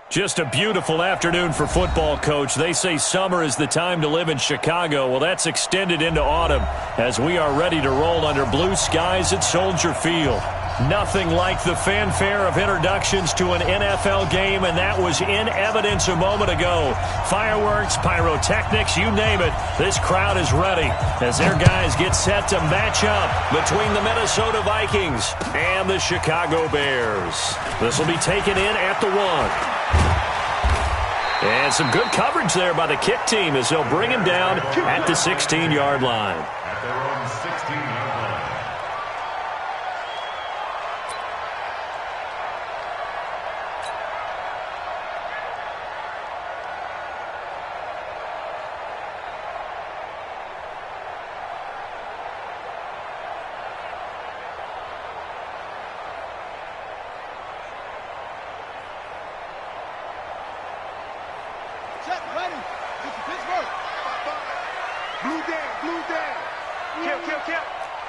Just a beautiful afternoon for football, Coach. They say summer is the time to live in Chicago. Well, that's extended into autumn as we are ready to roll under blue skies at Soldier Field. Nothing like the fanfare of introductions to an NFL game, and that was in evidence a moment ago. Fireworks, pyrotechnics, you name it. This crowd is ready as their guys get set to match up between the Minnesota Vikings and the Chicago Bears. This will be taken in at the 1. And some good coverage there by the kick team as they'll bring him down at the 16-yard line. At their own 16-yard line.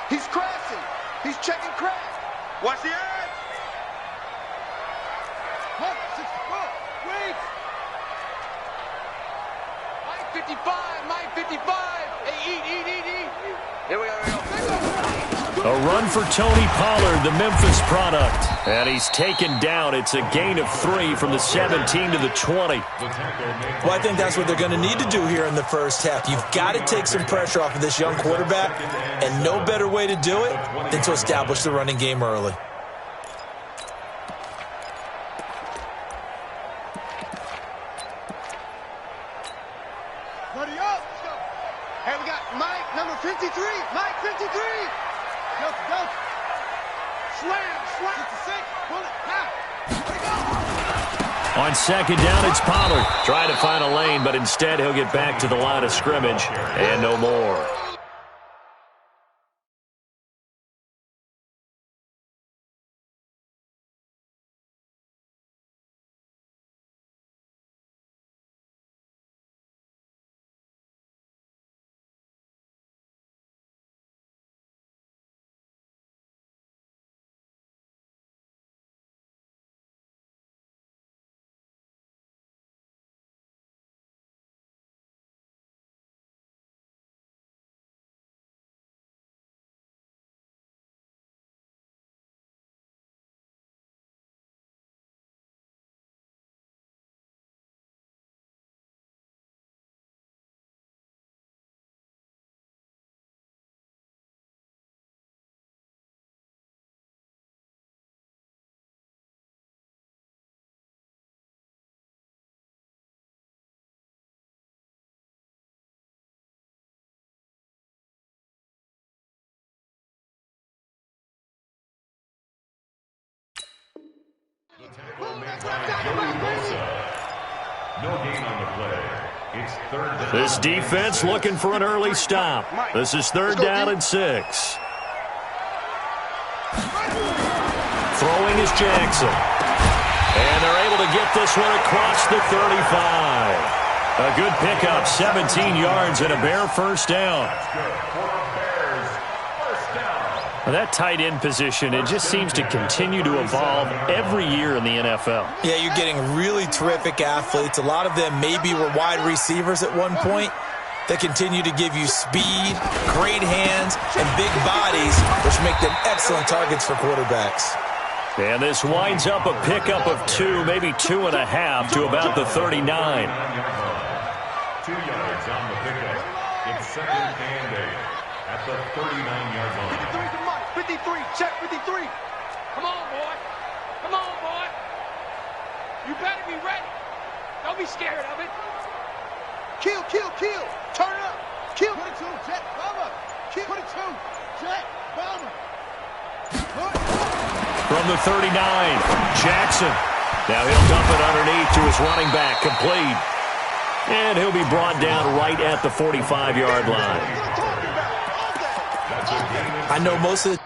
He's crashing. He's checking crash. Watch the edge. 164. Wait. Mike 55. Mike 55. Hey, eat. Here we go. A run for Tony Pollard, the Memphis product. And he's taken down. It's a gain of 3 from the 17 to the 20. Well, I think that's what they're going to need to do here in the first half. You've got to take some pressure off of this young quarterback, and no better way to do it than to establish the running game early. Buddy up. Hey, we got Mike, number 53. Mike 53. Go. Slam. 56. Pull it. Now. On second down, it's Pollard. Trying to find a lane, but instead he'll get back to the line of scrimmage and no more. The tackle made by Joey Bosa. No gain on the play. It's third down. This defense looking for an early stop. This is third down and 6. Throwing is Jackson. And they're able to get this one across the 35. A good pickup, 17 yards and a Bear first down. That's good for a Bears first down. Well, that tight end position, it just seems to continue to evolve every year in the NFL. Yeah, you're getting really terrific athletes. A lot of them maybe were wide receivers at one point. They continue to give you speed, great hands, and big bodies, which make them excellent targets for quarterbacks. And this winds up a pickup of 2, maybe 2.5 to about the 39. 2 yards on the pickup. It's second and 8 at the 39-yard line. 53, check 53. Come on, boy. You better be ready. Don't be scared of it. Kill. Turn it up. Kill. 22, jet, bomber. Kill. 22, jet, bomber. From the 39, Jackson. Now he'll dump it underneath to his running back, complete. And he'll be brought down right at the 45-yard line. I know most of the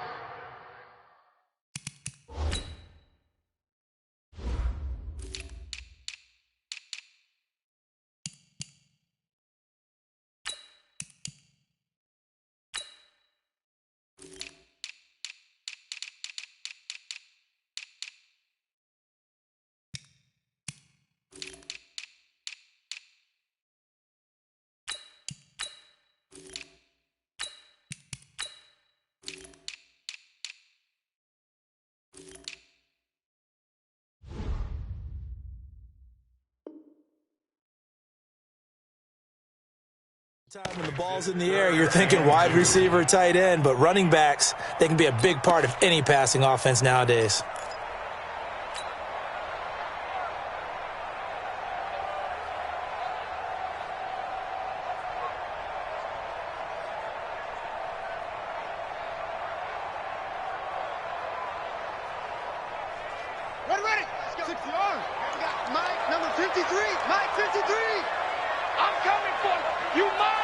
Time when the ball's in the air, you're thinking wide receiver, tight end, but running backs, they can be a big part of any passing offense nowadays. Ready. 6 yards. We got Mike, number 53. Mike, 53. I'm coming for you. You mine.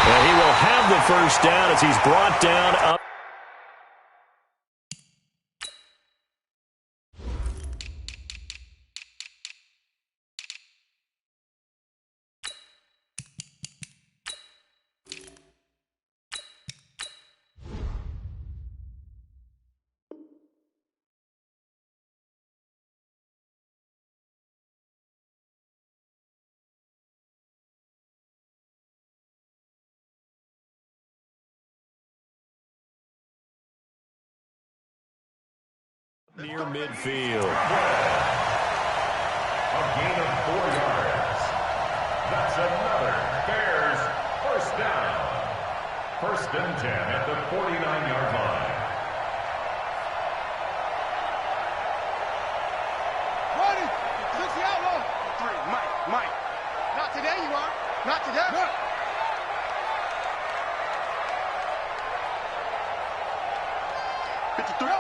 And he will have the first down as he's brought down up. Near midfield. A gain of 4 yards. That's another Bears first down. 1st and 10 at the 49-yard line. Ready. 60 outlaw. 3. Mike. Not today, you are. Not today. No. $53.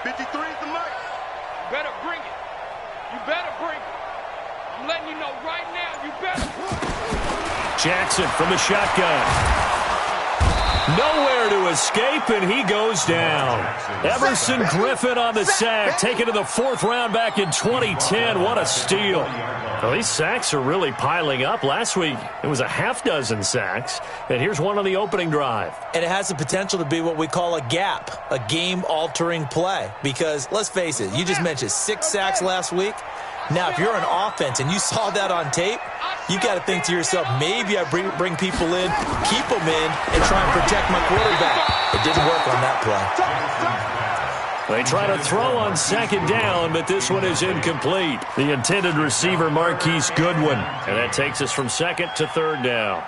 53 is the mic. You better bring it. You better bring it. I'm letting you know right now, you better. Jackson from the shotgun. Nowhere to escape, and he goes down. Everson Griffin on the sack, taken to the 4th round back in 2010. What a steal. Well, these sacks are really piling up. Last week, it was a half-dozen sacks, and here's one on the opening drive. And it has the potential to be what we call a gap, a game-altering play. Because, let's face it, you just mentioned 6 sacks last week. Now, if you're an offense and you saw that on tape, you got to think to yourself, maybe I bring people in, keep them in, and try and protect my quarterback. It didn't work on that play. They try to throw on 2nd down, but this one is incomplete. The intended receiver, Marquise Goodwin. And that takes us from 2nd to 3rd down.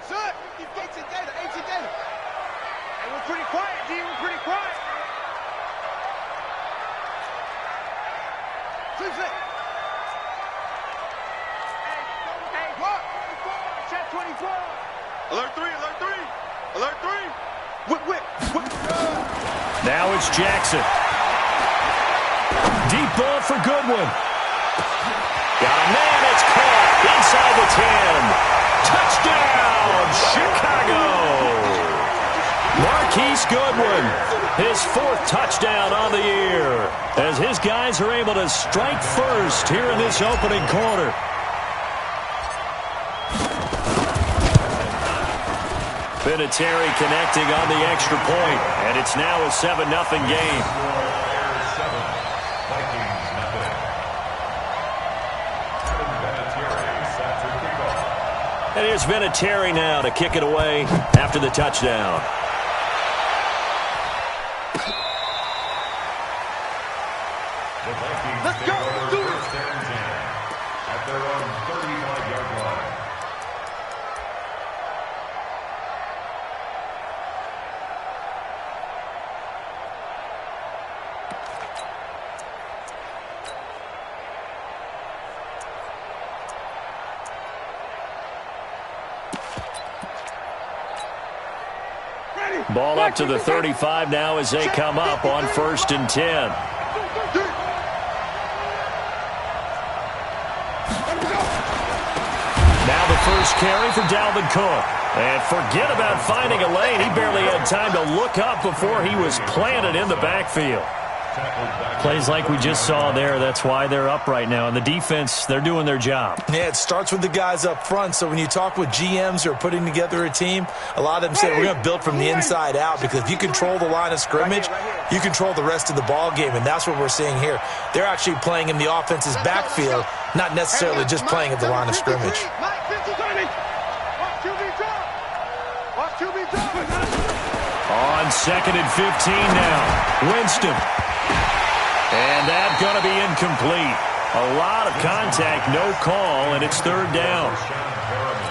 Son, ancient data. Hey, we're pretty quiet, D. We're pretty quiet. Hey, what? 24. Alert 3. Whip. Now it's Jackson. Deep ball for Goodwin. Got a man, it's caught inside the 10. Touchdown, Chicago. Marquise Goodwin, his 4th touchdown on the year, as his guys are able to strike first here in this opening quarter. Vinatieri connecting on the extra point, and it's now a 7-0 game. And here's Vinatieri now to kick it away after the touchdown. Let's go. Do it. At their own 35-yard line. Ball up to the 35 now as they come up on 1st and 10. Now the first carry for Dalvin Cook. And forget about finding a lane. He barely had time to look up before he was planted in the backfield. Plays like we just saw there. That's why they're up right now. And the defense, they're doing their job. Yeah, it starts with the guys up front. So when you talk with GMs who are putting together a team, a lot of them say we're going to build from the inside out, because if you control the line of scrimmage, you control the rest of the ball game. And that's what we're seeing here. They're actually playing in the offense's backfield, not necessarily just playing at the line of scrimmage. On 2nd and 15 now. Winston. And that's going to be incomplete. A lot of contact, no call, and it's 3rd down.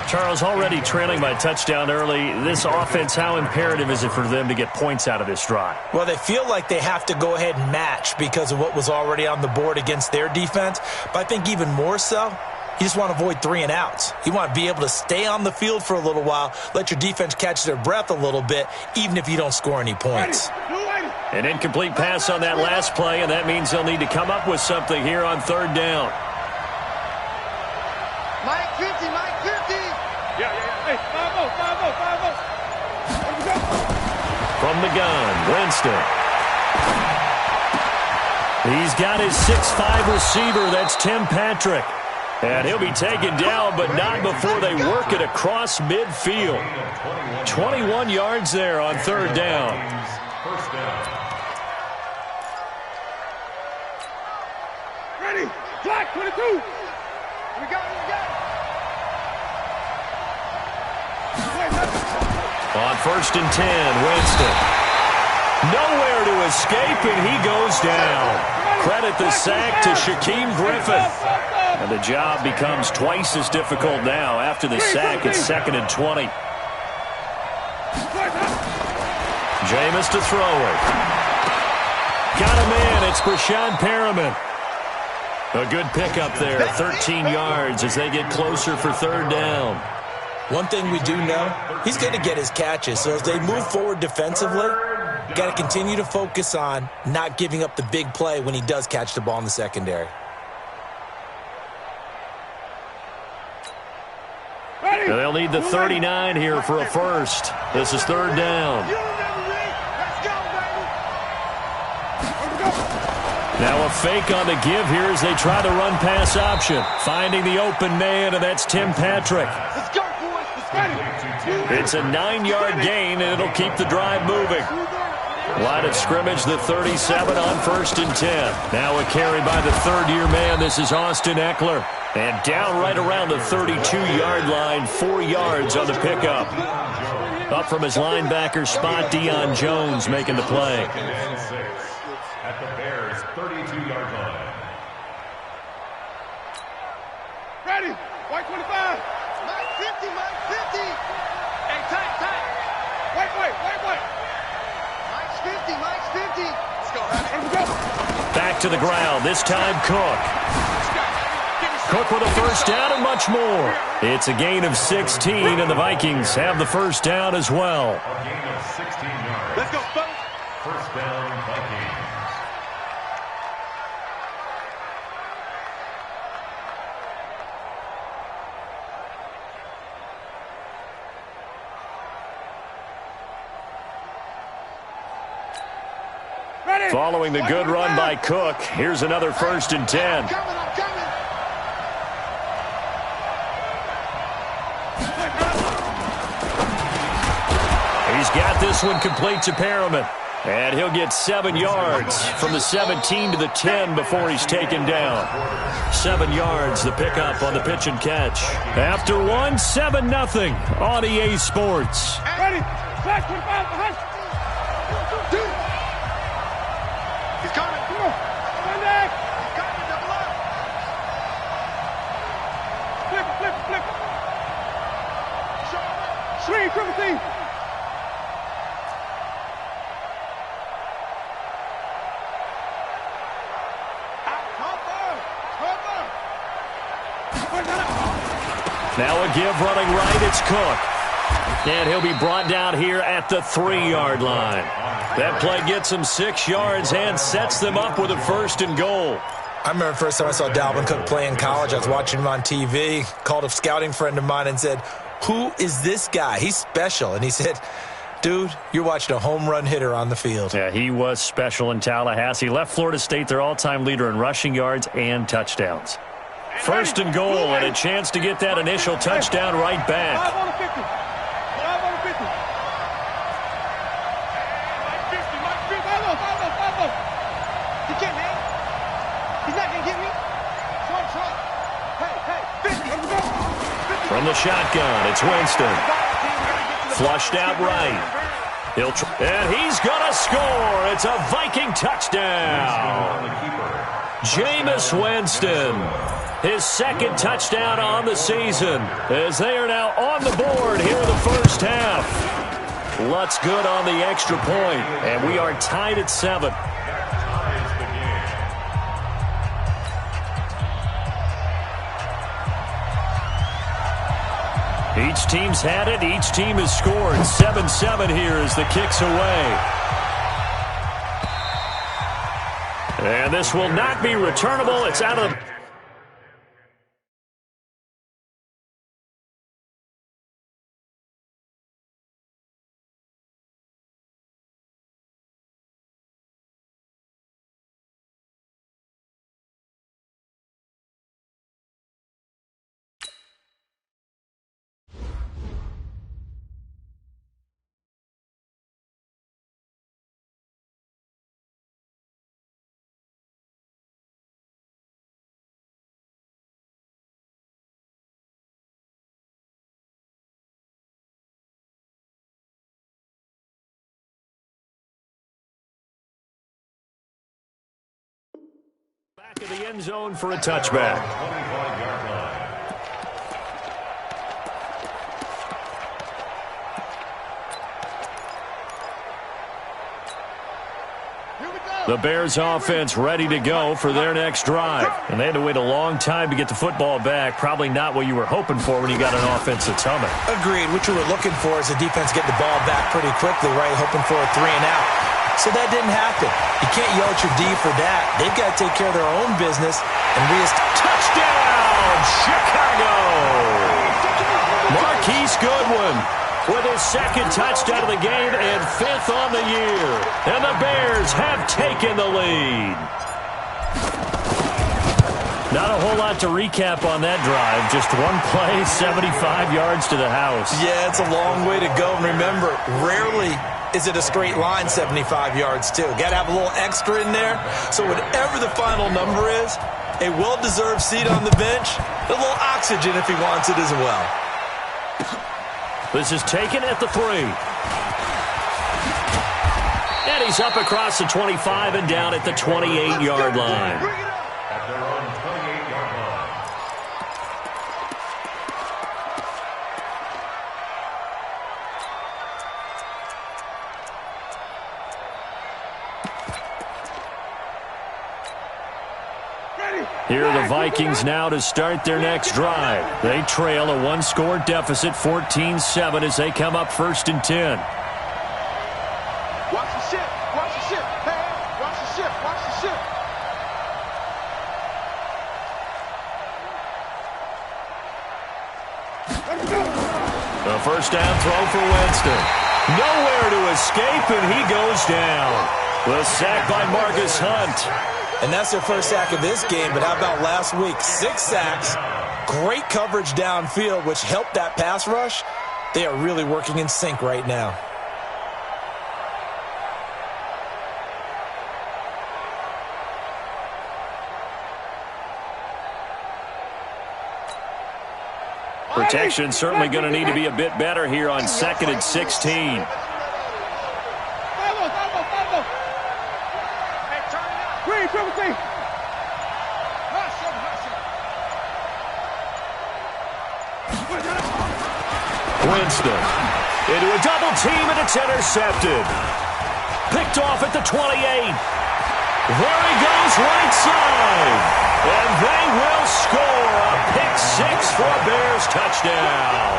Charles, already trailing by touchdown early. This offense, how imperative is it for them to get points out of this drive? Well, they feel like they have to go ahead and match because of what was already on the board against their defense. But I think even more so, you just want to avoid 3 and outs. You want to be able to stay on the field for a little while, let your defense catch their breath a little bit, even if you don't score any points. An incomplete pass on that last play, and that means they'll need to come up with something here on 3rd down. Mike 50, Mike 50. Yeah. Hey, 5-0, 5-0, 5-0. From the gun, Winston. He's got his 6'5 receiver. That's Tim Patrick. And he'll be taken down, but not before they work it across midfield. 21 yards there on 3rd down. First down. Ready, flag 22. We got it. On 1st and 10, Winston. Nowhere to escape, and he goes down. Credit the sack to Shaquem Griffin. And the job becomes twice as difficult now. After the sack, it's 2nd and 20. Jameis to throw it. Got a man. It's Brashad Perriman. A good pickup there. 13 yards as they get closer for 3rd down. One thing we do know, he's going to get his catches. So as they move forward defensively, got to continue to focus on not giving up the big play when he does catch the ball in the secondary. Now they'll need the 39 here for a first. This is 3rd down. Now a fake on the give here as they try the run pass option. Finding the open man, and that's Tim Patrick. Let's go, boys. Let's go. It's a 9-yard gain, and it'll keep the drive moving. Line of scrimmage, the 37 on 1st and 10. Now a carry by the 3rd-year man. This is Austin Eckler. And down right around the 32-yard line, 4 yards on the pickup. Up from his linebacker spot, Deion Jones making the play. At the Bears' 32-yard line. Ready, white 25. Mike 50, Mike 50. Hey, tight. White. Mike's 50, Mike's 50. Let's go, Let's go. Back to the ground, this time Cook. Cook with a first down and much more. It's a gain of 16, and the Vikings have the first down as well. A gain of 16 yards. Let's go, fellas. First down, Vikings. Ready. Following the good run by Cook, here's another 1st and 10. I'm coming. He's got this one complete to Perriman. And he'll get 7 yards from the 17 to the 10 before he's taken down. 7 yards, the pickup on the pitch and catch. After 7-0 on EA Sports. Ready, flag 25 behind. He's coming. Come on. Run back. He's coming. Double up. Flip. Swing, triple team. Now a give running right, it's Cook. And he'll be brought down here at the 3-yard line. That play gets him 6 yards and sets them up with a 1st and goal. I remember the first time I saw Dalvin Cook play in college. I was watching him on TV, called a scouting friend of mine and said, "Who is this guy? He's special." And he said, "Dude, you're watching a home run hitter on the field." Yeah, he was special in Tallahassee. Left Florida State their all-time leader in rushing yards and touchdowns. 1st and goal, and a chance to get that initial touchdown right back. 5 on the 50. 5 on the 50. Mike 50. 5-0. He can't hang. He's not going to get me. Trump. Hey, 50. From the shotgun, it's Winston. Flushed out right. And he's going to score. It's a Viking touchdown. Jameis Winston, his second touchdown on the season, as they are now on the board here in the first half. Lutz good on the extra point, and we are tied at 7. Each team's had it. Each team has scored. 7-7 here as the kick's away. And this will not be returnable. It's out of the... Back of the end zone for a touchback. The Bears offense ready to go for their next drive. And they had to wait a long time to get the football back. Probably not what you were hoping for when you got an offense that's humming. Agreed. What you were looking for is the defense get the ball back pretty quickly, right? Hoping for a 3 and out. So that didn't happen. You can't yell at your D for that. They've got to take care of their own business. And touchdown, Chicago! Marquise Goodwin with his second touchdown of the game and 5th on the year. And the Bears have taken the lead. Not a whole lot to recap on that drive. Just one play, 75 yards to the house. Yeah, it's a long way to go. And remember, rarely is it a straight line 75 yards, too. Got to have a little extra in there. So whatever the final number is, a well-deserved seat on the bench, a little oxygen if he wants it as well. This is taken at the 3. And he's up across the 25 and down at the 28-yard line. Here are the Vikings now to start their next drive. They trail a 1-score deficit, 14-7, as they come up 1st and 10. Watch the ship. Watch the ship. Hey, watch the ship. Watch the ship. The first down throw for Winston. Nowhere to escape, and he goes down. The sack by Marcus Hunt. And that's their first sack of this game, but how about last week? 6 sacks, great coverage downfield, which helped that pass rush. They are really working in sync right now. Protection certainly going to need to be a bit better here on 2nd and 16. Winston into a double team, and it's intercepted. Picked off at the 28. There he goes, right side. And they will score a pick-6 for a Bears touchdown.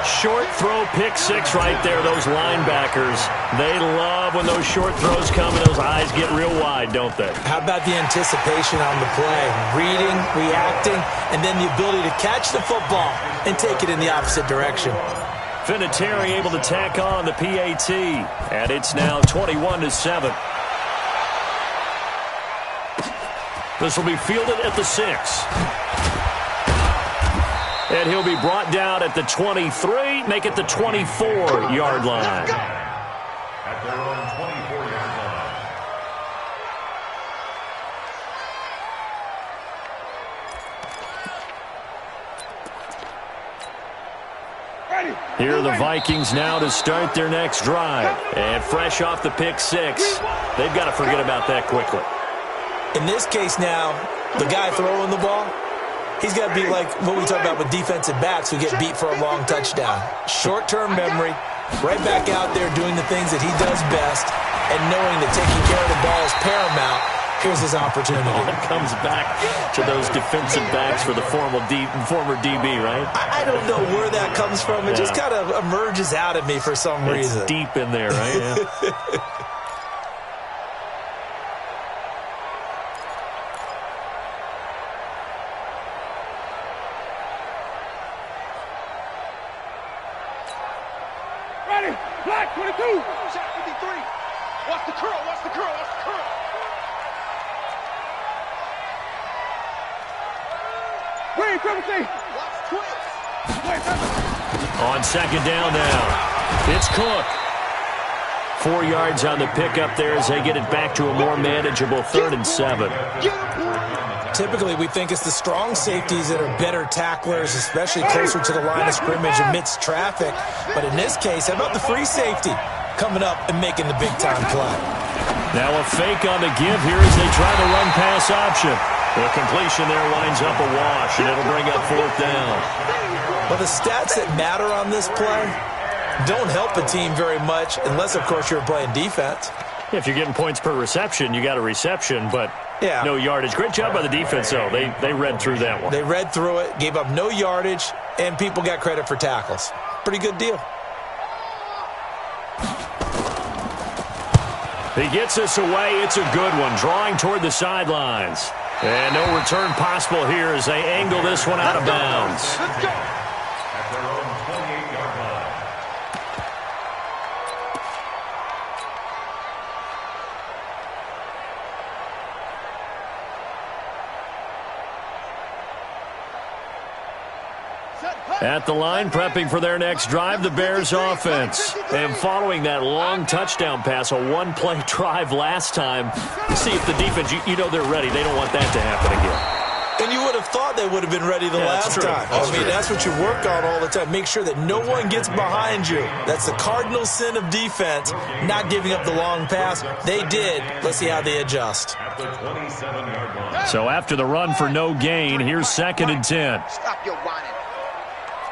Short throw, pick-6 right there. Those linebackers, they love when those short throws come and those eyes get real wide, don't they? How about the anticipation on the play? Reading, reacting, and then the ability to catch the football and take it in the opposite direction. Vinatieri able to tack on the PAT, and it's now 21-7. This will be fielded at the 6. And he'll be brought down at the 23, make it the 24-yard line. At their own 24-yard line. Here are the Vikings now to start their next drive. And fresh off the pick six, they've got to forget about that quickly. In this case now, the guy throwing the ball, he's got to be like what we talk about with defensive backs who get beat for a long touchdown. Short-term memory, right back out there doing the things that he does best, and knowing that taking care of the ball is paramount. Here's his opportunity. It comes back to those defensive backs for the former DB, right? I don't know where that comes from. It just kind of emerges out of me for some reason. It's deep in there, right? Yeah. Black 22. Shot 53. Watch the curl, watch the curl, watch the curl. Green 17. Watch twist. On second down now, it's Cook. 4 yards on the pickup there as they get it back to a more manageable 3rd and 7. Typically, we think it's the strong safeties that are better tacklers, especially closer to the line of scrimmage amidst traffic. But in this case, how about the free safety coming up and making the big-time play? Now a fake on the give here as they try the run-pass option. The completion there winds up a wash, and it'll bring up 4th down. Well, the stats that matter on this play don't help a team very much unless, of course, you're playing defense. If you're getting points per reception, you got a reception, but no yardage. Great job by the defense, though. They read through that one. They read through it, gave up no yardage, and people got credit for tackles. Pretty good deal. He gets us away. It's a good one. Drawing toward the sidelines. And no return possible here as they angle this one out of bounds. Let's go. At their own 28-yard line. At the line, prepping for their next drive, the Bears offense. And following that long touchdown pass, a one-play drive last time, see if the defense, you know they're ready. They don't want that to happen again. And you would have thought they would have been ready the last time. That's what you work on all the time. Make sure that no one gets behind you. That's the cardinal sin of defense, not giving up the long pass. They did. Let's see how they adjust. At the 27-yard line. So after the run for no gain, here's 2nd and 10. Stop your whining.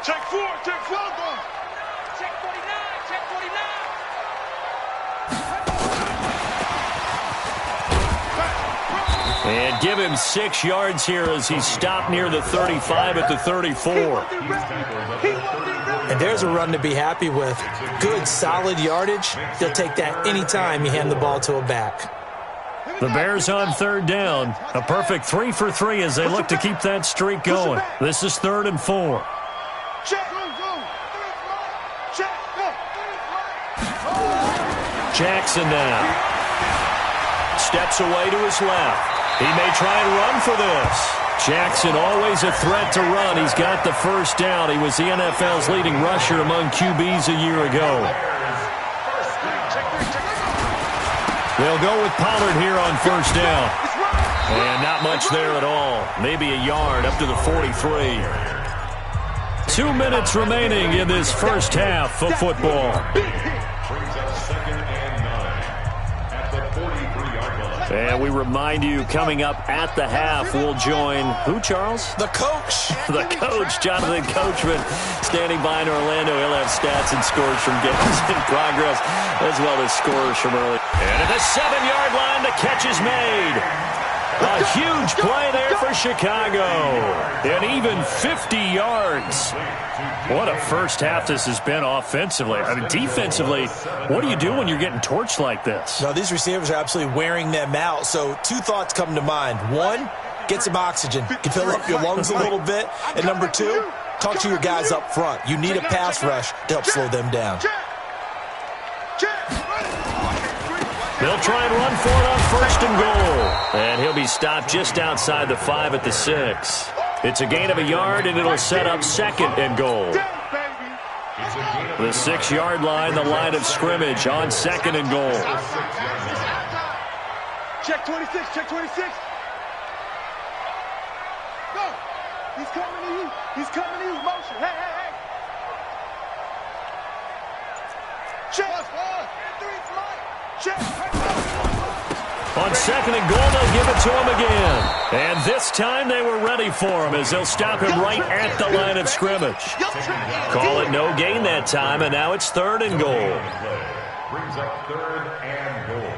Check 4, check 4. Check 49, check 49. And give him 6 yards here as he stopped near the 35 at the 34. And there's a run to be happy with. Good, solid yardage. He'll take that anytime you hand the ball to a back. The Bears on 3rd down. A perfect 3 for 3 as they look to keep that streak going. This is 3rd and 4. Check, go. Check, go. Jackson now. Steps away to his left. He may try and run for this. Jackson always a threat to run. He's got the 1st down. He was the NFL's leading rusher among QBs a year ago. They'll go with Pollard here on 1st down. And not much there at all. Maybe a yard up to the 43. 2 minutes remaining in this first half of football. Brings up 2nd and 9. At the 43-yard line. And we remind you, coming up at the half, we'll join who, Charles? The coach. The coach, Jonathan Coachman, standing by in Orlando. He'll have stats and scores from games in progress, as well as scores from early. And at the 7-yard line, the catch is made. A huge play there for Chicago. And even 50 yards. What a first half this has been offensively. I mean, defensively, what do you do when you're getting torched like this? No, these receivers are absolutely wearing them out. So 2 thoughts come to mind. 1, get some oxygen. You can fill up your lungs a little bit. And number 2, talk to your guys up front. You need a pass rush to help slow them down. They'll try and run for it on 1st and goal. And he'll be stopped just outside the 5 at the 6. It's a gain of a yard, and it'll set up 2nd and goal. The 6-yard line, the line of scrimmage on 2nd and goal. Check 26, check 26. Go. He's coming to you. He's coming to you. Motion. Hey. On second and goal, they'll give it to him again. And this time they were ready for him as they'll stop him right at the line of scrimmage. Call it no gain that time, and now it's third and goal. Brings up third and goal.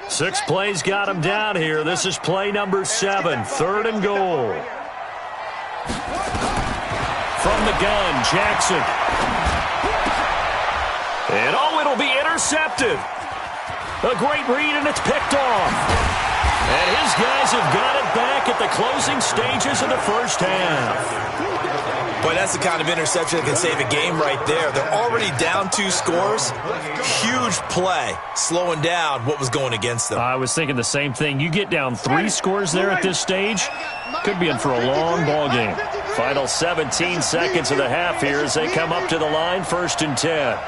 Six plays got him down here. This is play number 7, third and goal. From the gun, Jackson. And it'll be intercepted. A great read, and it's picked off. And his guys have got it back at the closing stages of the first half. Boy, that's the kind of interception that can save a game right there. They're already down 2 scores. Huge play, slowing down what was going against them. I was thinking the same thing. You get down 3 scores there at this stage, could be in for a long ball game. Final 17 seconds of the half here as they come up to the line, first and 10.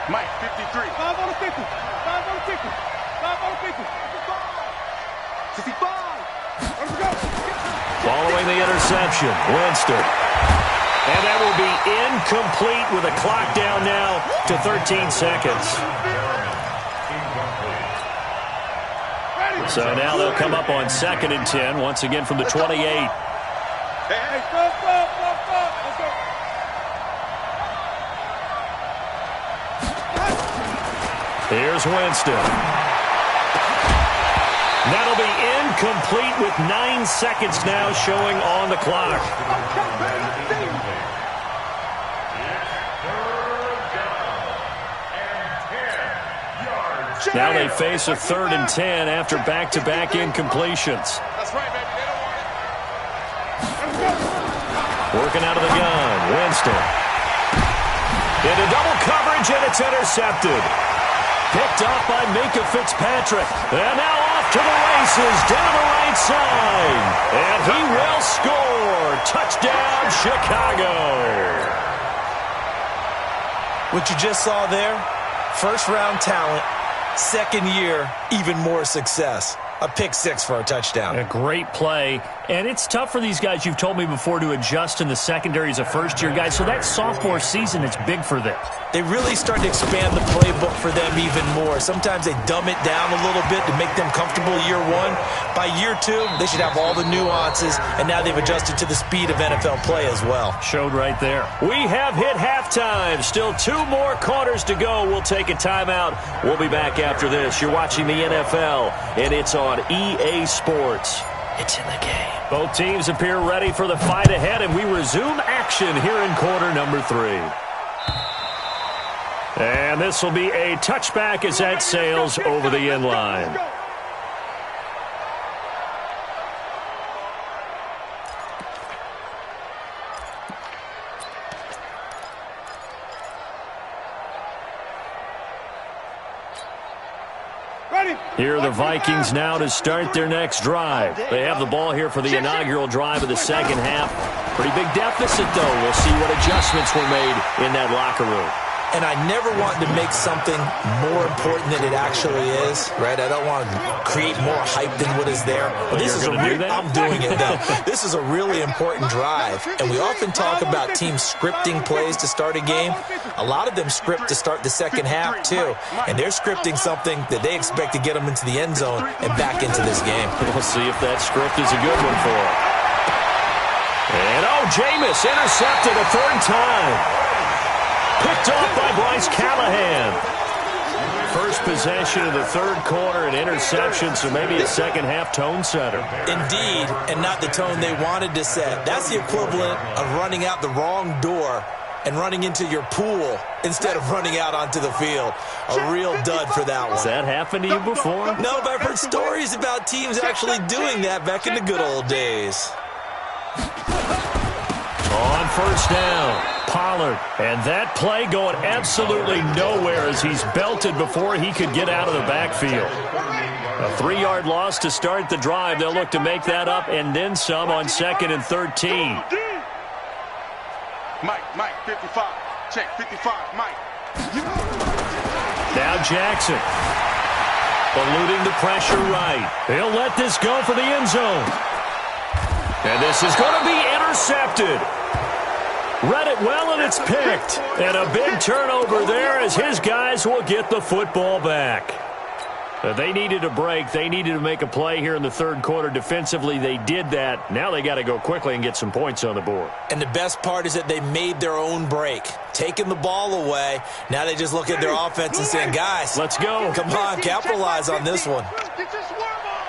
Mike, 53. 5 on the 50. 5 on the 50. 5 on the 50. 55. Let's go. Following the interception, Winston. And that will be incomplete with a clock down now to 13 seconds. So now they'll come up on second and 10, once again from the 28. Hey, stop. Let's go. Here's Winston. That'll be incomplete with 9 seconds now showing on the clock. Now they face a third and 10 after back-to-back incompletions. That's right, baby. They don't want it. Working out of the gun, Winston. Into double coverage, and it's intercepted. Picked off by Minka Fitzpatrick. And now off to the races down the right side. And he will score. Touchdown, Chicago. What you just saw there, first-round talent, second year, even more success. A pick 6 for a touchdown. A great play. And it's tough for these guys, you've told me before, to adjust in the secondary as a first-year guy. So that sophomore season is big for them. They really start to expand the playbook for them even more. Sometimes they dumb it down a little bit to make them comfortable year 1. By year 2, they should have all the nuances, and now they've adjusted to the speed of NFL play as well. Showed right there. We have hit halftime. Still 2 more quarters to go. We'll take a timeout. We'll be back after this. You're watching the NFL, and it's on EA Sports. It's in the game. Both teams appear ready for the fight ahead, and we resume action here in quarter number 3. And this will be a touchback as that sails over the end line. Here are the Vikings now to start their next drive. They have the ball here for the inaugural drive of the second half. Pretty big deficit, though. We'll see what adjustments were made in that locker room. And I never want to make something more important than it actually is, right? I don't want to create more hype than what is there. But this is I'm doing it, though. This is a really important drive. And we often talk about teams scripting plays to start a game. A lot of them script to start the second half, too. And they're scripting something that they expect to get them into the end zone and back into this game. We'll see if that script is a good one for them. And, Jameis intercepted a third time. Picked off by Bryce Callahan. First possession of the third quarter, an interception, so maybe a second-half tone setter. Indeed, and not the tone they wanted to set. That's the equivalent of running out the wrong door and running into your pool instead of running out onto the field. A real dud for that one. Has that happened to you before? No, but I've heard stories about teams actually doing that back in the good old days. On first down, Pollard. And that play going absolutely nowhere as he's belted before he could get out of the backfield. A 3-yard loss to start the drive. They'll look to make that up and then some on second and 13. Mike, 55. Check, 55, Mike. Now Jackson. Eluding the pressure right. He'll let this go for the end zone. And this is going to be intercepted. Read it well, and it's picked. And a big turnover there as his guys will get the football back. They needed a break. They needed to make a play here in the third quarter defensively. They did that. Now they got to go quickly and get some points on the board. And the best part is that they made their own break, taking the ball away. Now they just look at their offense and saying, guys, let's go. Come on, capitalize on this one. Get your swarm on.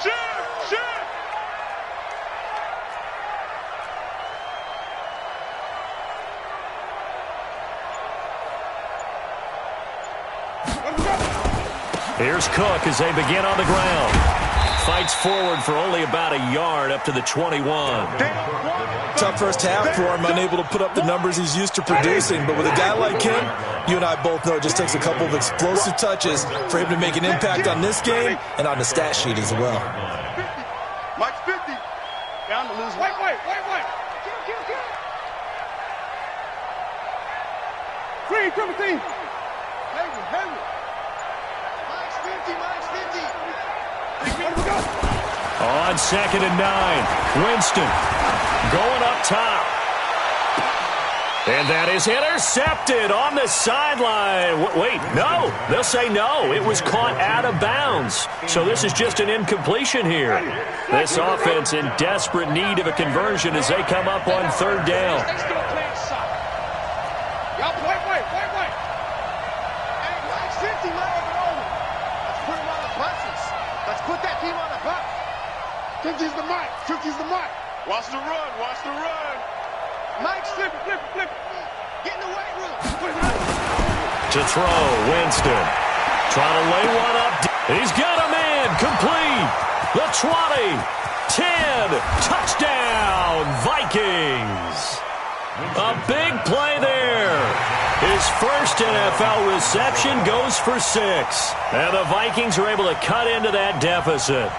Shoot. Here's Cook as they begin on the ground. Fights forward for only about a yard up to the 21. Tough first half for him, unable to put up the numbers he's used to producing. But with a guy like him, you and I both know it just takes a couple of explosive touches for him to make an impact on this game and on the stat sheet as well. 50. Mike's 50. Down to lose. Wait. Kill. Green, triple team. Hayward. Mike's 50. On 2nd and 9, Winston going up top. And that is intercepted on the sideline. Wait, no. They'll say no. It was caught out of bounds. So this is just an incompletion here. This offense in desperate need of a conversion as they come up on 3rd down. Wait. Hey, Mike's 50, Mike. Let's put him on the buses. Let's put that team on the bus. 50's the Mike. Watch the run. Mike's flip. Get in the weight room. To throw, Winston. Trying to lay one up. He's got a man. Complete. The 20. 10. Touchdown, Vikings. A big play there. His first NFL reception goes for 6. And the Vikings are able to cut into that deficit.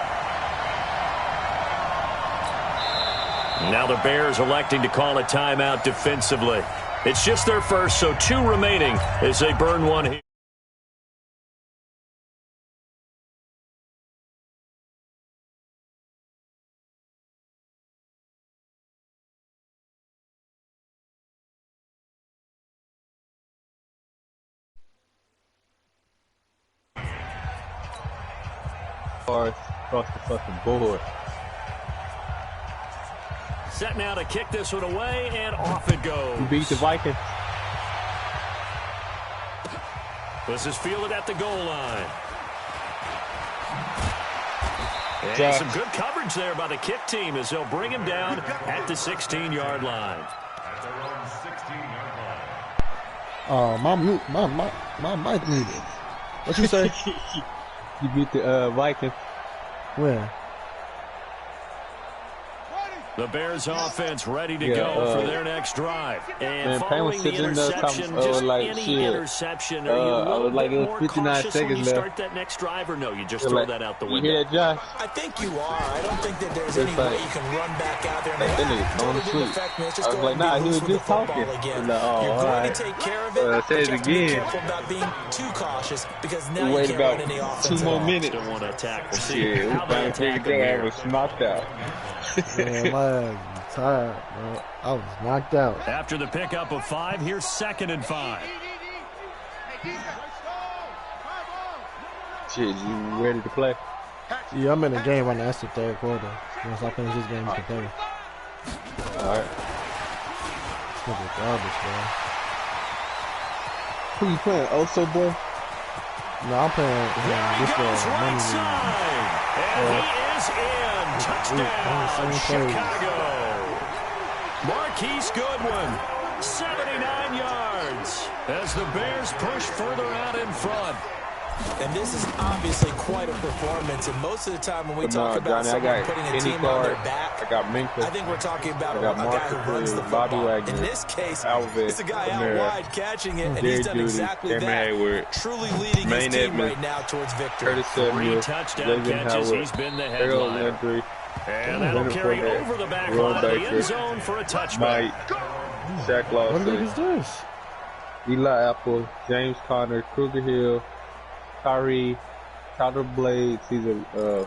Now the Bears electing to call a timeout defensively. It's just their first, so 2 remaining as they burn one here. Across the fucking board. Set now to kick this one away, and off it goes. You beat the Vikings. This is fielded at the goal line. And some good coverage there by the kick team as they'll bring him down at the 16-yard line. At their own 16-yard line. Oh, my mic needed. What you say? You beat the Vikings. Where? The Bears offense ready to go for their next drive. And following the interception, just like any interception, are you a little like bit it more was 59 cautious when you seconds left. start that next drive, or no, you just throw that out the window? You hear that, Josh? I think you are. I don't think that there's any way you can run back out there. Like, that nigga going to sleep. I was like, nah, he was just talking. Again. Like, oh, You're all going right. to take care of it, I but said you it have to be again. careful about being too cautious because now Wait you can't run about any offense 2 more minutes. Don't want to attack. We'll see Yeah, how they attack him I here. was knocked out. Man, I'm tired, bro. I was knocked out. After the pickup of 5, here's 2nd and 5. Shit, you ready to play? Yeah, I'm in the game right now. That's the 3rd quarter. Once I finish this game, we can play. Alright. This nigga garbage, bro. Who you playing? Oso boy? No, I'm playing this Goes money right league. side. And he is in. Touchdown, Chicago. Marquise Goodwin, 79 yards as the Bears push further out in front. And this is obviously quite a performance. And most of the time when we talk about Johnny, someone putting a team on their back, I got Minka. I think we're talking about I a got guy who Marcus runs the Lee, Bobby football. Wagner, In this case, Alvin, it's a guy out Amira, wide catching it, and Jerry he's done Jeudy, exactly Cameron that. Hayward, Truly leading Maine his team Edmonds, right now towards victory. Curtis 3 Samuel, touchdown Jason catches. Howard, He's been the Harold headliner. Landry, And that'll carry over the back line of the end zone for a touchback. Mike, Shaq What the heck Lawson, is this? Eli Apple, James Conner, Kruger Hill, Kyrie, Tyler Blades. He's a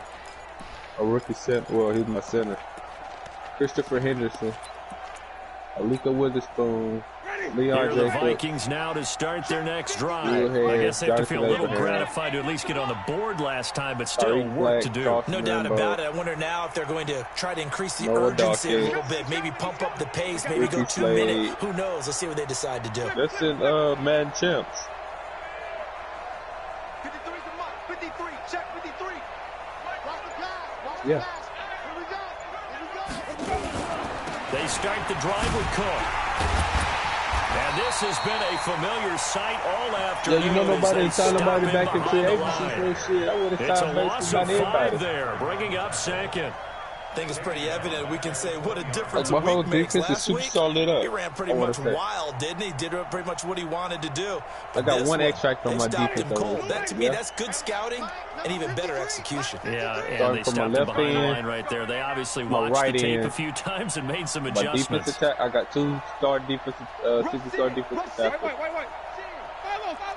rookie center. Well, he's my center. Christopher Henderson, Alika Witherspoon, Leon Here are the Jacobs. Vikings now to start their next drive. Head, I guess they have to feel a little Jonathan Abraham. gratified to at least get on the board last time, but still Tariq work to Black, do. Carson No doubt Rambo, about it. I wonder now if they're going to try to increase the Noah urgency a Dawkins, little bit, maybe pump up the pace, maybe Ricky go 2 Slade. minutes. Who knows? Let's see what they decide to do. That's in Madden Champs. 53 to Mike. 53. Check 53. Watch the pass. Watch the Yeah. pass. Here we go. Here we go. They start the drive with Cook. And this has been a familiar sight all afternoon. Yeah, you know nobody as they signed nobody stop him back in behind free the agency line. for shit. I would have It's a signed loss basically of about 5 everybody. there, bringing up second. I think it's pretty evident. We can say what a difference Like, my a whole week makes. defense is Last super week, solid up, he ran pretty I wanna much say. wild, didn't he? Did pretty much what he wanted to do. I got this one extract on they my stopped defense, him cold. though. That, to me, Yeah. that's good scouting and even better execution. Yeah, and Starting they from stopped my him left behind the end, line right there. They obviously my watched right the tape end. a few times and made some My defense adjustments. attack, I got two superstar defensive tackles.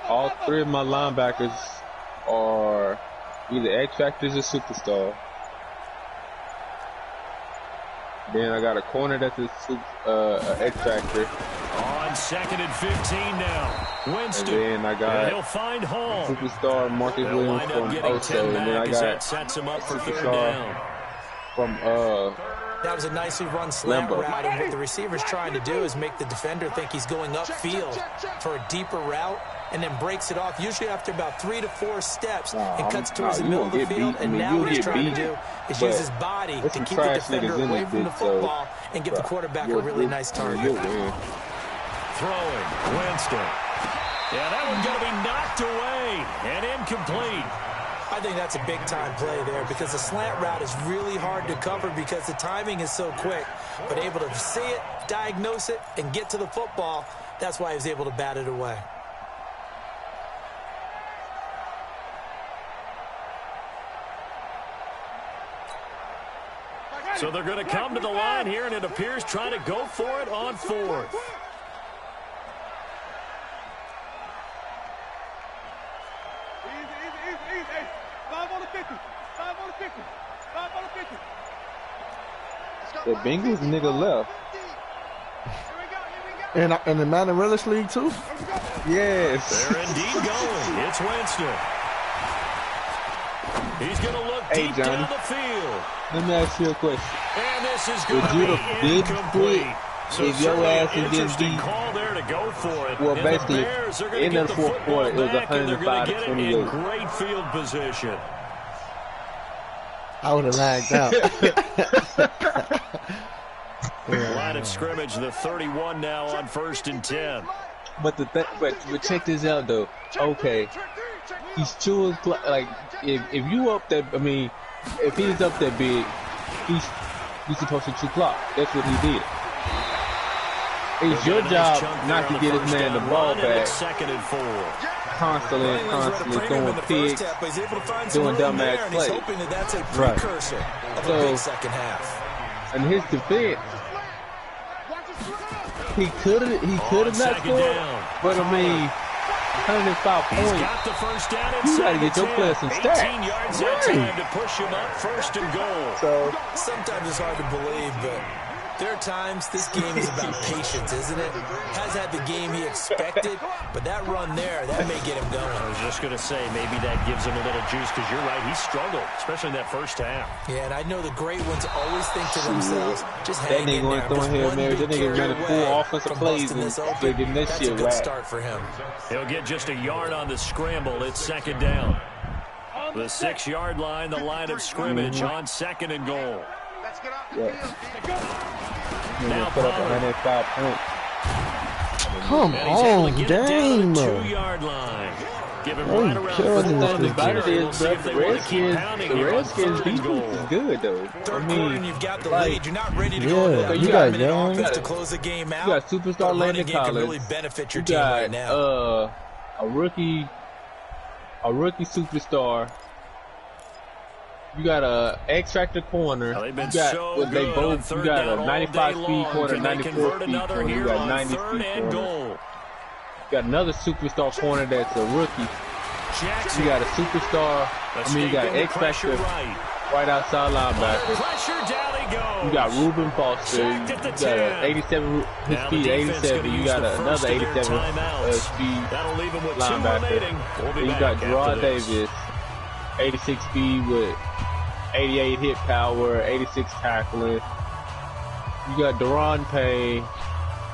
All three of my linebackers are either X Factors or superstar. Then I got a corner that's a X Factor. On second and 15 now. Winston. And then I And got he'll find home. superstar Marcus They'll Williams wind up from getting 10 Oso. And then I back as that got sets him up for third superstar down. from That was a nicely run slant Lambo. route, and what the receiver's trying to do is make the defender think he's going upfield for a deeper route, and then breaks it off, usually after about 3 to 4 steps, and cuts towards the you middle of the gonna get field. beat. And I mean, now you'll what he's get trying to beat, do is but use his body there's to some keep the trash defender niggas in away this from the bitch, so, football and give the quarterback a really nice target. You'll win. Throwing. Winston. Yeah, that one's going to be knocked away and incomplete. I think that's a big-time play there because the slant route is really hard to cover because the timing is so quick. But able to see it, diagnose it, and get to the football, that's why he was able to bat it away. So they're going to come to the line here, and it appears trying to go for it on fourth. Easy. 5 on the 50. 5 on the 50. 5 on the 50. The Bengals nigga left. And the Madden Relish League too? Yes. They're indeed going. It's Winston. He's going to look Hey, deep Johnny. down the field. Let me ask you a question. And this is going If to you'd be have been incomplete. quick, So if your certainly ass an is getting interesting beat, call there to go for it. well, And basically, the Bears are gonna in get the the fourth football quarter, it was back, and they're going 105 to to get it in 28. great field position. I would have lagged out. Line of scrimmage, the 31 now on 1st and 10. But but check this out though. Okay, he's chewing like if you up that, I mean, if he's up that big, he's supposed to chew clock. That's what he did. It's your job not to get his man the ball back. 2nd and 4. Constantly throwing pigs, doing dumbass He's plays. hoping that that's a Right. precursor of a So- big second half. In his defense, he could have not second scored, down. but I mean, 105 He's points. got the first down You inside gotta get the your 10. players some stats. 18 yards that time to push him up 1st and goal. So Sometimes it's hard to believe, but there are times this game is about patience, isn't it? Has had the game he expected, but that run there, that may get him going. I was just going to say, maybe that gives him a little juice, because you're right, he struggled, especially in that first half. Yeah, and I know the great ones always think to themselves, just that hang in nigga there. went throwing Hail Mary. That nigga ran a full offensive plays and they're getting this That's shit a good whacked. start for him. He'll get just a yard on the scramble. It's 2nd down. The 6-yard line, the line of scrimmage on 2nd and goal. Let's get out Yeah. the field. Now Put up Pollard. 105 points. Come And he's able to on, get it down game. to the 2-yard line. Give him Hey, right around killing 4th this and bitch. About it 3. We'll is, see bro, if they the want to keep pounding here on Redskins 3rd and defense goal. is good though. Third I quarter and mean, you've got the like, lead. You're not ready to yeah, go to that you 5-minute got Young. offense to close the game out. you got superstar But running Landon game can Collins. really benefit your You team got right now. a rookie superstar. You got a X-Factor corner. Well, they've been you got, so well, they good both, on you 3rd got down a all 95 day speed long. corner, Can they 94 convert speed another corner. You here got on 90 3rd speed and corner. goal? You got another superstar corner that's a rookie. Jackson. You got a superstar. I mean, you got escaping the X-Factor pressure right. right outside linebacker. Pressure, down he goes. You got Reuben Foster. You got 87, his speed 87. You got another 87 speed That'll leave him with linebacker. We'll Then you got Gerard Davis, 86 speed with 88 hit power, 86 tackling. You got Deron Payne,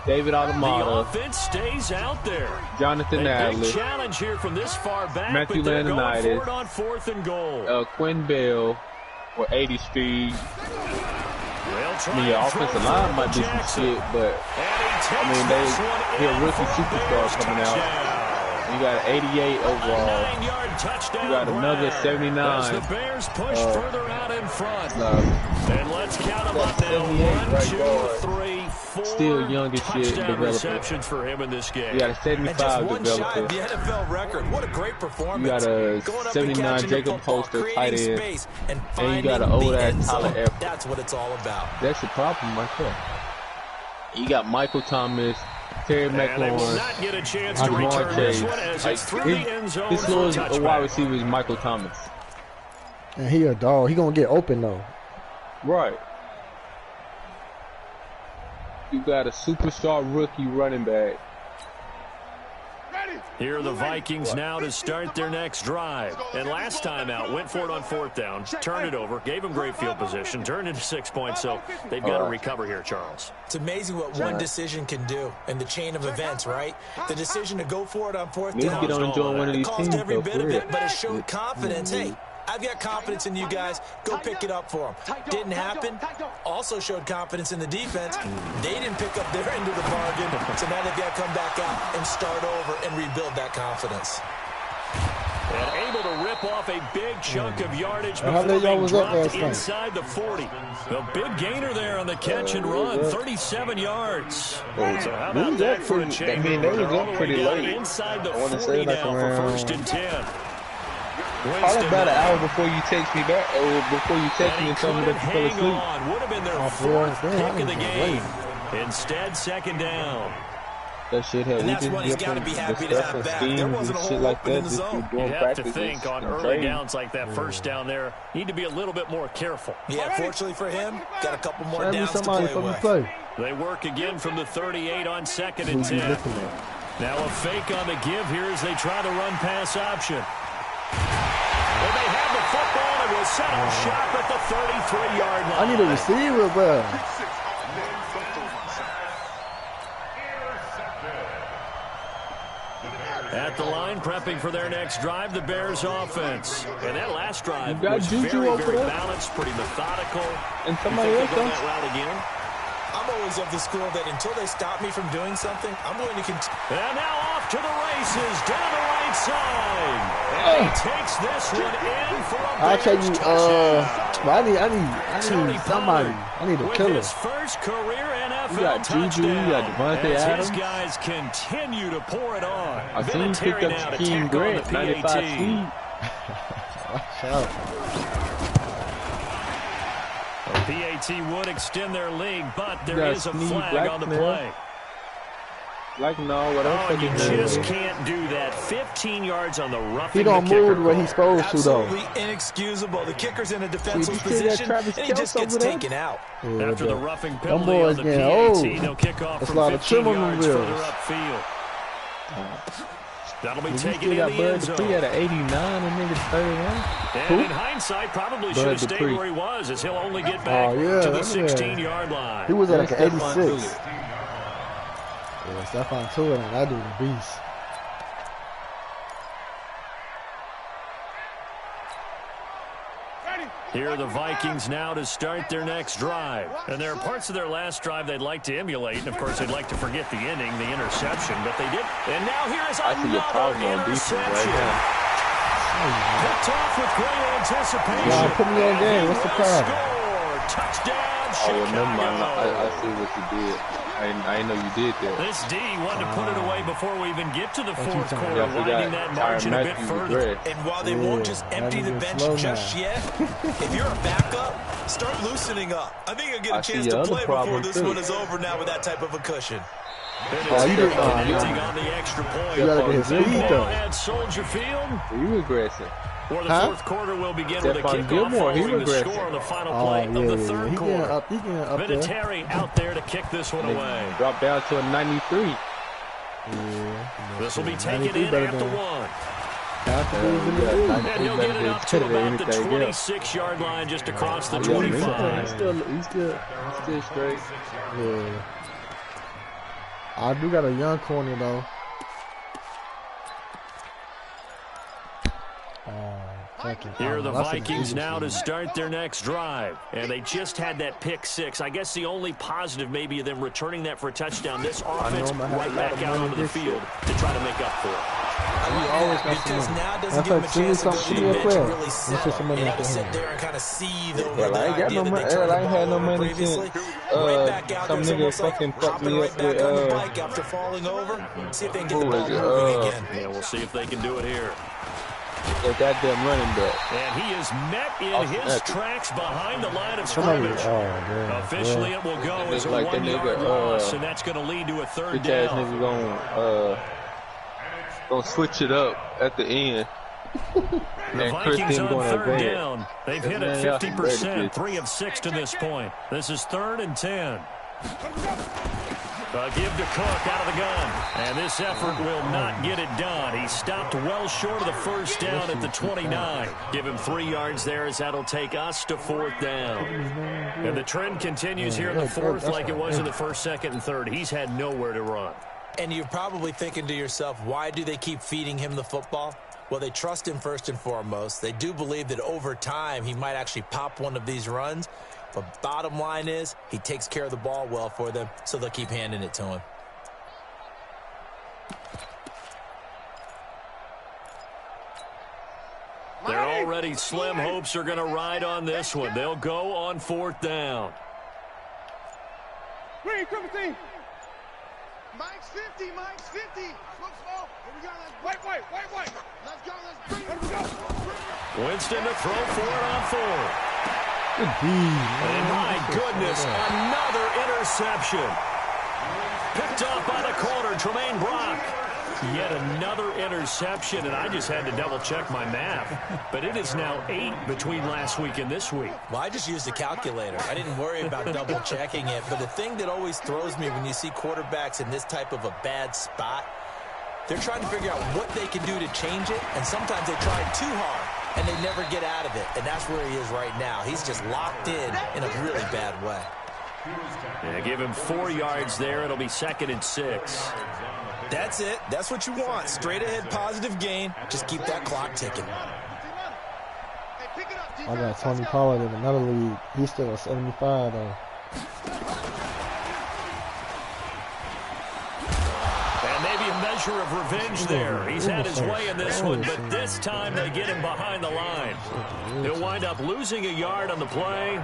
David Alamada. The offense stays out there. Jonathan Adler. Challenge here from this far back, Matthew but they're going Landonitis. for it on 4th and goal. Quinn Bell with 80 speed. I mean, your offensive line might be some shit, but I mean, he a rookie superstar coming out. You got an 88 overall. You got another 79. The Bears push further out in front. And let's count them up now. 1, 2, 3, 4. Still young as shit. Receptions for him in this game. You got a 75 developer. The NFL record. What a great performance. You got a 79 Jacob Poster tight end. And you got an old ass Tyler Everett. That's what it's all about. That's your problem right there. You got Michael Thomas, Terry McLaurin, Jamar Chase. His little wide receiver is Michael Thomas. And he a dog. He gonna get open though. Right. You got a superstar rookie running back. Here are the Vikings now to start their next drive. And last time out, went for it on 4th down, turned it over, gave them great field position, turned into 6 points, so they've got to recover here, Charles. It's amazing what one decision can do in the chain of events, right? The decision to go for it on 4th down. Get on and join one of these it cost teams, every bit of though, it, but it showed confidence. Hey, I've got confidence in you guys. Go pick it up for them. Didn't happen. Also showed confidence in the defense. They didn't pick up their end of the bargain, so now they've got to come back out and start over and rebuild that confidence. And able to rip off a big chunk of yardage How before many y'all being was up dropped last night? inside the 40. A big gainer there on the catch and run, 37 yards. So how about that for a change? I mean, they was up pretty late. Inside the I want to 40 say like now for around 1st and 10. Probably about an hour before you text me back, or before you text me and tell me that you fell asleep. Would have been their 4th pick of the game. Instead, 2nd down. That shit had And that's what he's got to be happy to have back. There wasn't a whole open in the zone. You have to think on early downs like that 1st down there, need to be a little bit more careful. Yeah, fortunately for him, got a couple more downs to play with. They work again from the 38 on 2nd and 10. Now a fake on the give here as they try to run pass option. And they have the football and will set up shop at the 33-yard line. I need a receiver, bro. At the line, prepping for their next drive, the Bears offense. And that last drive was Juju very balanced, pretty methodical. And somebody else go that route again? I'm always of the school that until they stop me from doing something, I'm going to continue. And now off to the races, down the right side. And he takes this one in for a I'll tell you, touchdown. I need somebody. I need a killer. With his first career NFL You got Juju, you got Devontae Adams. These guys continue to pour it on. I seen him pick up Shaquem Grant, 95 speed. Watch out. PAT would extend their lead, but there is a flag on the play. Like, no, what else you just can't do that. 15 yards on the roughing. He don't move where he's supposed to, though. Absolutely inexcusable. The kicker's in a defenseless position, and he just gets taken out. Yeah, after the roughing them penalty boys on the getting PAT, old. they'll kick off That's from a lot of 15 trim on yards the further wheels. upfield. That'll be You taken still in got the Bud end zone. Dupree at an 89 and nigga 31. And in hindsight, probably should have stayed where he was, as he'll only get back to the 16-yard line. He was at like an 86. Yeah, Stephon Tuitt, and that dude a beast. Here are the Vikings now to start their next drive. And there are parts of their last drive they'd like to emulate. And, of course, they'd like to forget the ending, the interception. But they did. And now here is another interception. Picked off with great anticipation. Nah, put me on game. What's the problem? Touchdown, Chicago. Oh, never mind. I see what you did. I know you did that. This D wanted to put it away before we even get to the fourth quarter, winding that margin a bit further. And while they won't just empty the bench just yet, if you're a backup, start loosening up. I think you'll get a chance to play before this one is over now with that type of a cushion. Oh, you did on the extra point. You gotta get his feet though. At Soldier Field. You aggressive. Well, the fourth quarter will begin with a kickoff following the score on the final play of the third quarter. Vinatieri out there to kick this one away. Drop down to a 93. Yeah. This will be taken in after one. And he'll get it up to about the 26-yard line just across the 25. He's still straight. Yeah. I do got a young corner, though. Here are the Vikings now to start their next drive. And they just had that pick six. I guess the only positive maybe of them returning that for a touchdown. This offense right back out onto the field to try to make up for it. Because now doesn't give them a chance to go to the bench and really settle. You got to sit there and kind of seethe over the idea that they turned the ball over previously. Right back out there, someone's like hopping right back on the bike after falling over. See if they can get the ball moving again. Yeah, we'll see if they can do it here. That goddamn running back. And he is met in his tracks behind the line of scrimmage. Officially, it will go as a 1-yard loss, and that's going to lead to a third down. Nigga gonna switch it up at the end. The Vikings on third down. They've hit it 50%, 3 of 6 to this point. This is 3rd and 10. Give to Cook out of the gun. And this effort will not get it done. He stopped well short of the first down at the 29. Give him 3 yards there as that'll take us to 4th down. And the trend continues here in the 4th like it was in the 1st, 2nd, and 3rd. He's had nowhere to run. And you're probably thinking to yourself, why do they keep feeding him the football? Well, they trust him first and foremost. They do believe that over time he might actually pop one of these runs. But bottom line is, he takes care of the ball well for them, so they'll keep handing it to him. They're already slim hopes are going to ride on this one. They'll go on 4th down. Mike's 50, Mike's 50. Look slow. Here we go. Let's wait. Let's go. Let's bring it. Winston to throw for it on 4th. And my goodness, another interception. Picked off by the corner, Tremaine Brock. Yet another interception, and I just had to double-check my math. But it is now 8 between last week and this week. Well, I just used a calculator. I didn't worry about double-checking it. But the thing that always throws me when you see quarterbacks in this type of a bad spot, they're trying to figure out what they can do to change it, and sometimes they try too hard, and they never get out of it. And that's where he is right now. He's just locked in a really bad way. Yeah, give him 4 yards there. It'll be 2nd and 6. That's it. That's what you want. Straight ahead, positive gain. Just keep that clock ticking. I got Tony Pollard in another league. He's still at 75, though. And maybe a measure of revenge there. He's had his way in this one, but this time they get him behind the line. He'll wind up losing a yard on the play,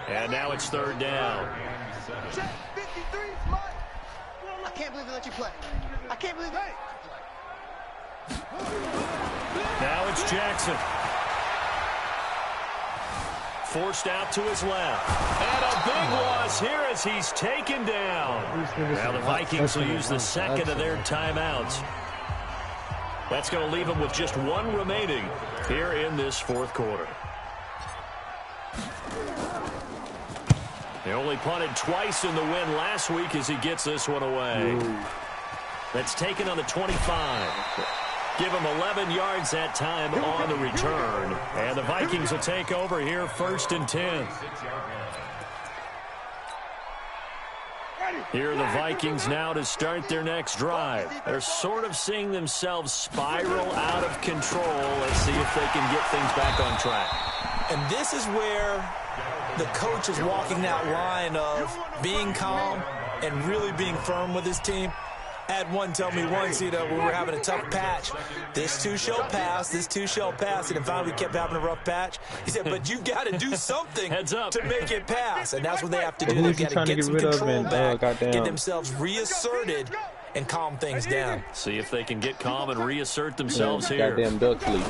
and now it's 3rd down. I can't believe they let you play. I can't believe it. Now it's Jackson. Forced out to his left. And a big loss here as he's taken down. Now the Vikings will use the 2nd of their timeouts. That's going to leave them with just 1 remaining here in this 4th quarter. They only punted twice in the win last week as he gets this one away. That's taken on the 25. Give him 11 yards that time on the return. And the Vikings will take over here 1st and 10. Here are the Vikings now to start their next drive. They're sort of seeing themselves spiral out of control. Let's see if they can get things back on track. And this is where the coach is walking that line of being calm and really being firm with his team. I had one tell me once, when we were having a tough patch, this too shall pass, this too shall pass. And finally we kept having a rough patch. He said, but you've got to do something to make it pass. And that's what they have to do. They've got to get some control back, get themselves reasserted, and calm things down. See if they can get calm and reassert themselves here. Goddamn duck leap.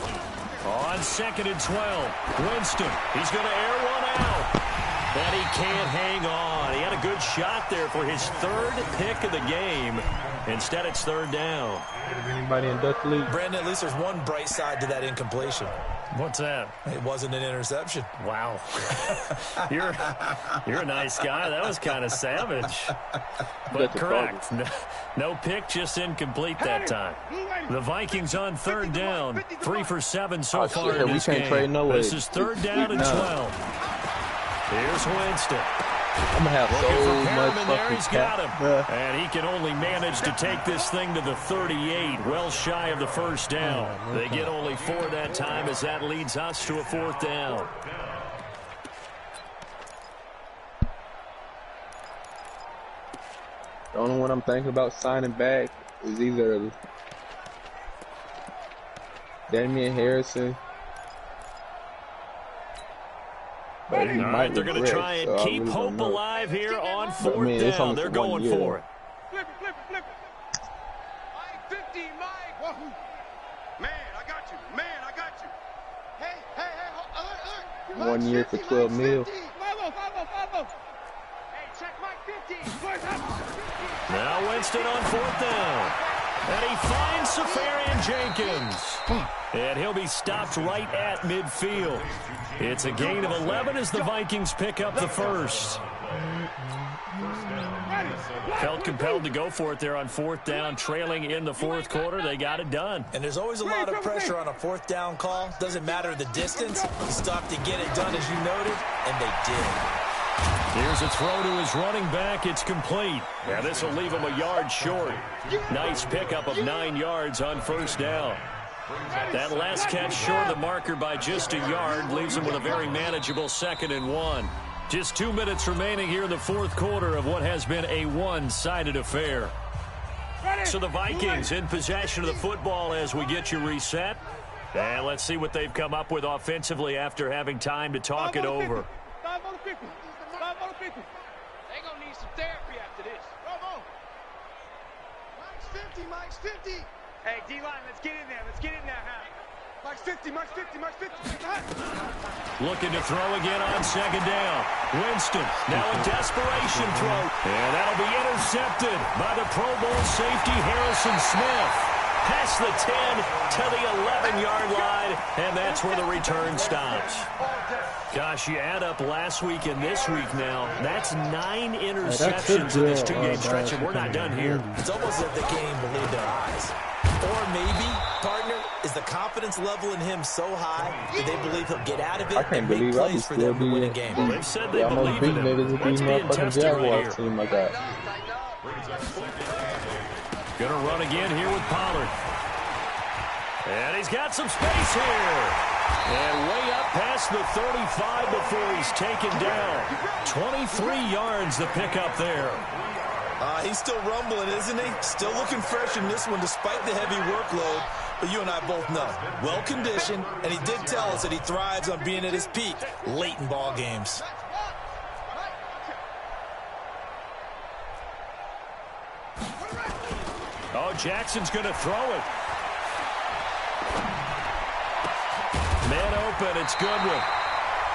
On 2nd and 12, Winston, he's going to air one out. And he can't hang on. He had a good shot there for his 3rd pick of the game. Instead, it's 3rd down. Anybody in duck league? Brandon, at least there's one bright side to that incompletion. What's that? It wasn't an interception. Wow. You're a nice guy. That was kind of savage. But correct. No pick, just incomplete that time. The Vikings on third down. 3 for 7 so far in this game. This is third down and 12. Here's Winston. I'm going to have so much fucking He's got him. And he can only manage to take this thing to the 38, well shy of the first down. They get only 4 that time as that leads us to a 4th down. The only one I'm thinking about signing back is either Damian Harrison. All right, they're going to try and keep hope alive here on 4th down. They're going for it. Flip it. Mike 50, Mike. Wahoo. Man, I got you. Hey. Alert. 1 year for 12 mil. Hey, check Mike 50. Now Winston on 4th down. And he finds Safarian Jenkins. And he'll be stopped right at midfield. It's a gain of 11 as the Vikings pick up the first. Felt compelled to go for it there on 4th down, trailing in the 4th quarter. They got it done. And there's always a lot of pressure on a 4th down call. Doesn't matter the distance. You stop to get it done, as you noted, and they did. Here's a throw to his running back. It's complete. Yeah, this will leave him a yard short. Nice pickup of 9 yards on 1st down. That last catch short of the marker by just a yard leaves him with a very manageable 2nd and 1. Just 2 minutes remaining here in the 4th quarter of what has been a one-sided affair. So the Vikings in possession of the football as we get you reset. And let's see what they've come up with offensively after having time to talk it over. They're going to need some therapy after this. Mike's 50. Hey, D-line, let's get in there. Huh? Mike's 50. Looking to throw again on 2nd down. Winston, now a desperation throw. And that'll be intercepted by the Pro Bowl safety Harrison Smith. Past the 10 to the 11-yard line, and that's where the return stops. Gosh, you add up last week and this week now, that's 9 interceptions in this 2-game stretch, and we're not done here. It's almost as if they can't even believe their eyes. Or maybe, partner, is the confidence level in him so high that they believe he'll get out of it and make plays for them to win a game. Well, they've said they believe in him. That's being tested right here. Gonna run again here with Pollard. And he's got some space here. And way up past the 35 before he's taken down. 23 yards the pickup there. He's still rumbling, isn't he? Still looking fresh in this one despite the heavy workload. But you and I both know, well-conditioned, and he did tell us that he thrives on being at his peak late in ball games. Oh, Jackson's going to throw it. Man open, it's Goodwin.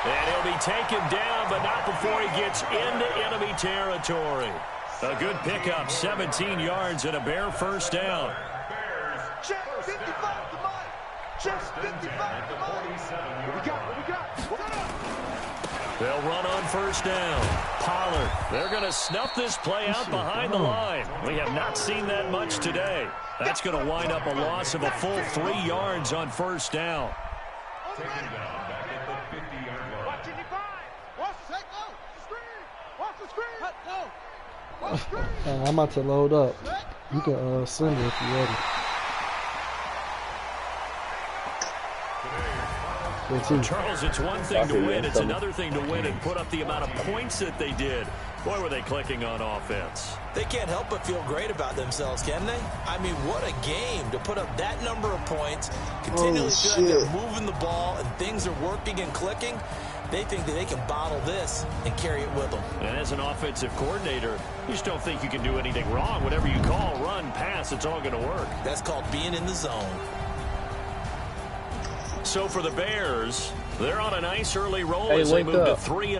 And he'll be taken down, but not before he gets into enemy territory. A good pickup, 17 yards and a Bear 1st down. Check 55 to Mike. Check 55 to Mike. What we got? They'll run on 1st down. Pollard, they're going to snuff this play out behind the line. We have not seen that much today. That's going to wind up a loss of a full 3 yards on 1st down. Taken down back at the 50-yard line. Watch 55. Watch the screen. Watch the screen. No. Watch the screen. I'm about to load up. You can send me if you're ready. Charles, it's one thing to win. It's another thing to win and put up the amount of points that they did. Boy, were they clicking on offense. They can't help but feel great about themselves, can they? I mean, what a game to put up that number of points, continually feeling they're moving the ball and things are working and clicking. They think that they can bottle this and carry it with them. And as an offensive coordinator, you just don't think you can do anything wrong. Whatever you call, run, pass, it's all going to work. That's called being in the zone. So for the Bears, they're on a nice early roll as they move to 3.